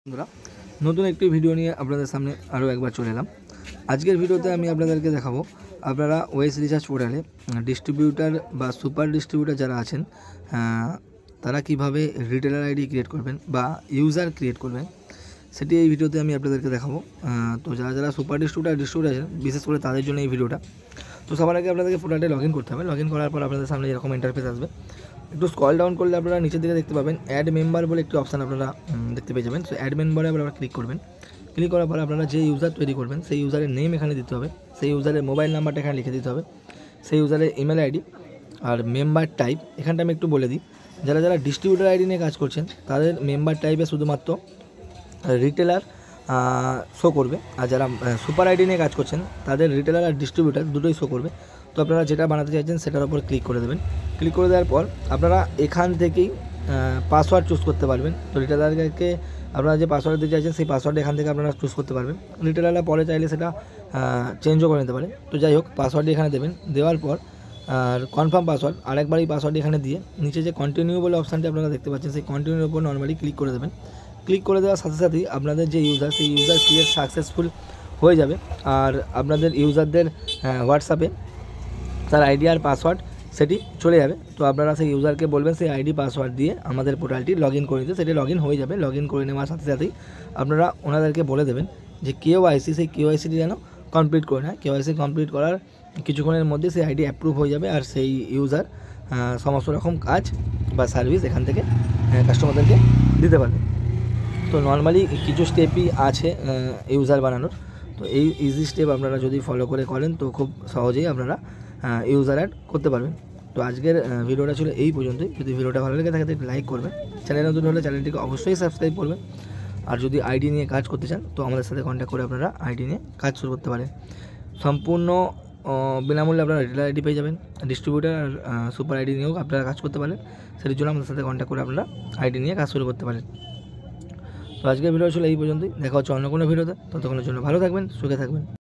বন্ধুরা নতুন একটি ভিডিও নিয়ে আপনাদের সামনে আরও একবার চলে এলাম। আজকের ভিডিওতে আমি আপনাদেরকে দেখাবো আপনারা ওয়েস রিচার্জ পোর্টালে ডিস্ট্রিবিউটার বা সুপার ডিস্ট্রিবিউটার যারা আছেন তারা কিভাবে রিটেলার আইডি ক্রিয়েট করবেন বা ইউজার ক্রিয়েট করবেন সেটি এই ভিডিওতে আমি আপনাদেরকে দেখাবো। তো যারা যারা সুপার ডিস্ট্রিবিউটার আছেন বিশেষ করে তাদের জন্য এই ভিডিওটা। তো সবার আগে আপনাদেরকে পোর্টালে লগ ইন করতে হবে। লগ ইন করার পর আপনাদের সামনে এরকম ইন্টারফেস আসবে। একটু স্ক্রল ডাউন করলে আপনারা নিচের দিকে দেখতে পাবেন অ্যাড মেম্বার বলে একটি অপশান আপনারা দেখতে পেয়ে যাবেন। সো অ্যাড মেম্বারে আপনারা ক্লিক করবেন। ক্লিক করার পর আপনারা যে ইউজার তৈরি করবেন সেই ইউজারের নেম এখানে দিতে হবে, সেই ইউজারের মোবাইল নাম্বারটা এখানে লিখে দিতে হবে, সেই ইউজারের ইমেল আইডি আর মেম্বার টাইপ এখানটা আমি একটু বলে দিই। যারা যারা ডিস্ট্রিবিউটার আইডি নিয়ে কাজ করছেন তাদের মেম্বার টাইপে শুধুমাত্র রিটেলার শো করবে, আর যারা সুপার আইডি নিয়ে কাজ করছেন তাদের রিটেলার আর ডিস্ট্রিবিউটার দুটোই শো করবে। তো আপনারা যেটা বানাতে চাইছেন সেটার উপর ক্লিক করে দেবেন। ক্লিক করে দেওয়ার পর আপনারা এখান থেকেই পাসওয়ার্ড চুজ করতে পারবেন। তো রিটেলারকে আপনারা যে পাসওয়ার্ড দিতে চাইছেন সেই পাসওয়ার্ড এখান থেকে আপনারা চুজ করতে পারবেন। রিটেলাররা পরে চাইলে সেটা চেঞ্জও করে নিতে পারে। তো যাই হোক, পাসওয়ার্ডটি এখানে দেবেন। দেওয়ার পর আর কনফার্ম পাসওয়ার্ড আরেকবার এই পাসওয়ার্ডটি এখানে দিয়ে নিচে যে কন্টিনিউ বলে অপশানটি আপনারা দেখতে পাচ্ছেন সেই কন্টিনিউর উপর নর্মালি ক্লিক করে দেবেন। ক্লিক করে দেওয়ার সাথে সাথেই আপনাদের যে ইউজার সেই ইউজার ক্রিয়েট সাকসেসফুল হয়ে যাবে। আর আপনাদের ইউজারদের হোয়াটসঅ্যাপে তার আইডি আর পাসওয়ার্ড সেটি চলে যাবে। তো আপনারা সেই ইউজারকে বলবেন সেই আইডি পাসওয়ার্ড দিয়ে আমাদের পোর্টালটি লগ ইন করে নিতে। সেটি লগ ইন হয়ে যাবে। লগ ইন করে নেওয়ার সাথে সাথেই আপনারা ওনাদেরকে বলে দেবেন যে কেওআইসি, সেই কেওআইসিটি যেন কমপ্লিট করে নেয়। কেওআইসি কমপ্লিট করার কিছুক্ষণের মধ্যে সেই আইডি অ্যাপ্রুভ হয়ে যাবে আর সেই ইউজার সমস্ত রকম কাজ বা সার্ভিস এখান থেকে কাস্টমারদেরকে দিতে পারবে। তো নর্মালি কিছু স্টেপই আছে ইউজার বানানোর। তো এই ইজি স্টেপ আপনারা যদি ফলো করে করেন তো খুব সহজেই আপনারা ইউজার অ্যাড করতে পারবেন। তো আজকের ভিডিওটা ছিল এই পর্যন্তই। যদি ভিডিওটা ভালো লেগে থাকে তাহলে লাইক করবেন, চ্যানেল নতুন হলে চ্যানেলটিকে অবশ্যই সাবস্ক্রাইব করবেন। আর যদি আইডি নিয়ে কাজ করতে চান তো আমাদের সাথে কন্ট্যাক্ট করে আপনারা আইডি নিয়ে কাজ শুরু করতে পারেন। সম্পূর্ণ বিনামূল্যে আপনারা রিটেলার আইডি পেয়ে যাবেন। ডিস্ট্রিবিউটার আর সুপার আইডি নিয়েও আপনারা কাজ করতে পারেন। সেটির জন্য আমাদের সাথে কন্ট্যাক্ট করে আপনারা আইডি নিয়ে কাজ শুরু করতে পারেন। তো আজকের ভিডিও ছিল এই পর্যন্তই। দেখা হচ্ছে অন্য কোনো ভিডিওতে। ততক্ষণের জন্য ভালো থাকবেন, সুখে থাকবেন।